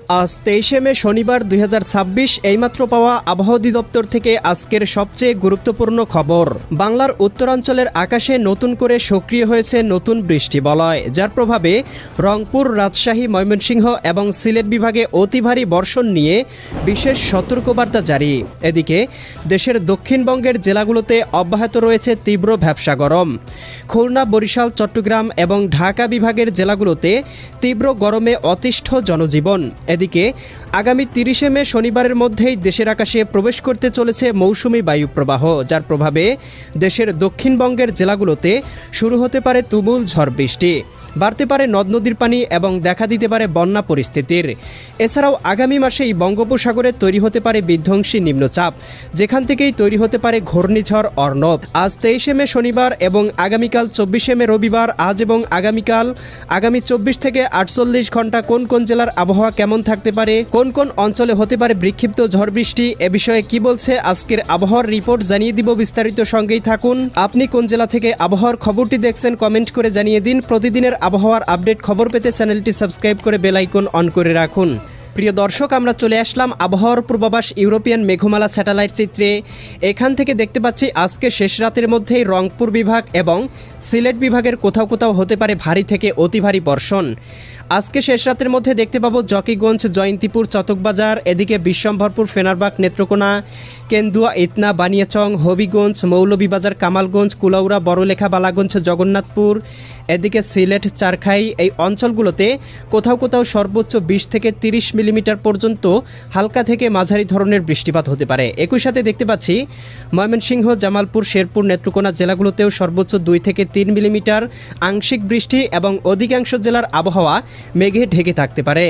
আজ 23 মে শনিবার 2026 এইমাত্র পাওয়া আবহাওয়া অধিদপ্তর থেকে আজকের সবচেয়ে গুরুত্বপূর্ণ খবর। বাংলার উত্তরাঞ্চলের আকাশে নতুন করে সক্রিয় হয়েছে নতুন বৃষ্টি বলয়, যার প্রভাবে রংপুর, রাজশাহী, ময়মনসিংহ এবং সিলেট বিভাগে অতি ভারী বর্ষণ নিয়ে বিশেষ সতর্কবার্তা জারি। এদিকে দেশের দক্ষিণবঙ্গের জেলাগুলোতে অব্যাহত রয়েছে তীব্র ভ্যাপসা গরম। খুলনা, বরিশাল, চট্টগ্রাম এবং ঢাকা বিভাগের জেলাগুলোতে তীব্র গরমে অতিষ্ঠ জনজীবন। এদিকে আগামী 30 মে শনিবারের মধ্যেই দেশের আকাশে প্রবেশ করতে চলেছে মৌসুমি বায়ুপ্রবাহ, যার প্রভাবে দেশের দক্ষিণবঙ্গের জেলাগুলোতে শুরু হতে পারে তুমুল ঝড় বৃষ্টি, বাড়তে পারে নদ নদীর পানি এবং দেখা দিতে পারে বন্যা পরিস্থিতির। এছাড়াও আগামী মাসেই বঙ্গোপসাগরে তৈরি হতে পারে বিধ্বংসী নিম্নচাপ, যেখান থেকেই তৈরি হতে পারে ঘূর্ণিঝড় অর্ণব। আজ 23 মে শনিবার এবং আগামীকাল 24 মে রবিবার, আজ এবং আগামীকাল আগামী 24 থেকে 48 ঘন্টা কোন কোন জেলার আবহাওয়া কেমন থাকতে পারে, কোন কোন অঞ্চলে হতে পারে বিক্ষিপ্ত ঝড় বৃষ্টি, এ বিষয়ে কি বলছে আজকের আবহাওয়ার রিপোর্ট জানিয়ে দিব বিস্তারিত। সঙ্গেই থাকুন। আপনি কোন জেলা থেকে আবহাওয়ার খবরটি দেখছেন কমেন্ট করে জানিয়ে দিন। প্রতিদিনের আবহাওয়ার আপডেট খবর পেতে চ্যানেলটি সাবস্ক্রাইব করে বেল আইকন অন করে রাখুন। প্রিয় দর্শক, আমরা চলে আসলাম আবহাওয়ার পূর্বাভাস ইউরোপিয়ান মেঘমালা স্যাটেলাইট চিত্রে। এখান থেকে দেখতে পাচ্ছি আজকে শেষ রাতের মধ্যেই রংপুর বিভাগ এবং সিলেট বিভাগের কোথাও কোথাও হতে পারে ভারী থেকে অতি ভারী বর্ষণ। আজকে শেষ রাতের মধ্যে দেখতে পাবো জকিগঞ্জ, জয়ন্তীপুর, চতকবাজার, এদিকে বিশ্বম্ভরপুর, ফেনারবাগ, নেত্রকোনা, কেন্দুয়া, ইতনা, বানিয়াচং, হবিগঞ্জ, মৌলভীবাজার, কামালগঞ্জ, কুলাউড়া, বড়লেখা, বালাগঞ্জ, জগন্নাথপুর, এদিকে সিলেট, চারখাই, এই অঞ্চলগুলোতে কোথাও কোথাও সর্বোচ্চ 20 থেকে 30 মিলিমিটার পর্যন্ত হালকা থেকে মাঝারি ধরনের বৃষ্টিপাত হতে পারে। একই সাথে দেখতে পাচ্ছি ময়মনসিংহ, জামালপুর, শেরপুর, নেত্রকোনা জেলাগুলোতেও সর্বোচ্চ 2 থেকে 3 মিলিমিটার আংশিক বৃষ্টি এবং অধিকাংশ জেলার আবহাওয়া মেঘে ঢেকে থাকতে পারে।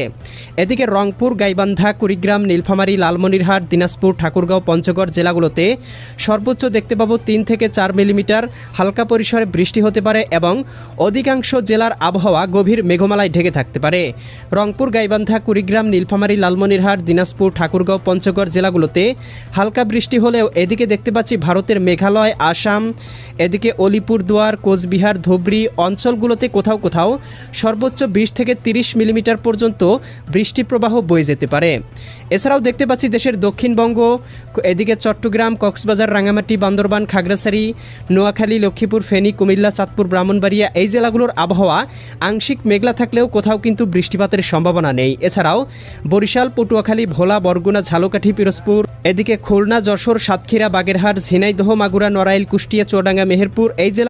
এদিকে রংপুর, গাইবান্ধা, কুড়িগ্রাম, নীলফামারী, লালমনিরহাট, দিনাজপুর, ঠাকুরগাঁও, পঞ্চগড় জেলাগুলোতে সর্বোচ্চ দেখতে পাবো 3 থেকে 4 মিলিমিটার হালকা পরিসরে বৃষ্টি হতে পারে এবং অধিকাংশ জেলার আবহাওয়া গভীর মেঘমালায় ঢেকে থাকতে পারে। রংপুর, গাইবান্ধা, কুড়িগ্রাম, নীলফামারী, লালমনিরহাট, দিনাজপুর, ঠাকুরগাঁও, পঞ্চগড় জেলাগুলোতে হালকা বৃষ্টি হলেও এদিকে দেখতে পাচ্ছি ভারতের মেঘালয়, আসাম, এদিকে অলিপুরদুয়ার, কোচবিহার, ধুবড়ী অঞ্চলগুলোতে কোথাও কোথাও সর্বোচ্চ 20 থেকে 30 মিলিমিটার পর্যন্ত বৃষ্টি প্রবাহ বয়ে যেতে পারে। এছাড়াও দেখতে পাচ্ছি দেশের দক্ষিণবঙ্গ, এদিকে চট্টগ্রাম, কক্সবাজার, রাঙামাটি, বান্দরবান, খাগড়াছড়ি, নোয়াখালী, লক্ষ্মীপুর, ফেনী, কুমিল্লা, চাঁদপুর, ব্রাহ্মণবাড়িয়া এই জেলাগুলোর আবহাওয়া আংশিক মেঘলা থাকলেও কোথাও কিন্তু বৃষ্টিপাতের সম্ভাবনা নেই। এছাড়াও বরিশাল, পটুয়াখালী, ভোলা, বরগুনা, ঝালকাঠি, পিরোজপুর, এদিকে খুলনা, যশোর, সাতক্ষীরা, বাগেরহাট, ঝিনাইদহ, মাগুরা, নড়াইল, কুষ্টিয়া, চুয়াডাঙ্গা, মেহেরপুর এই জেলা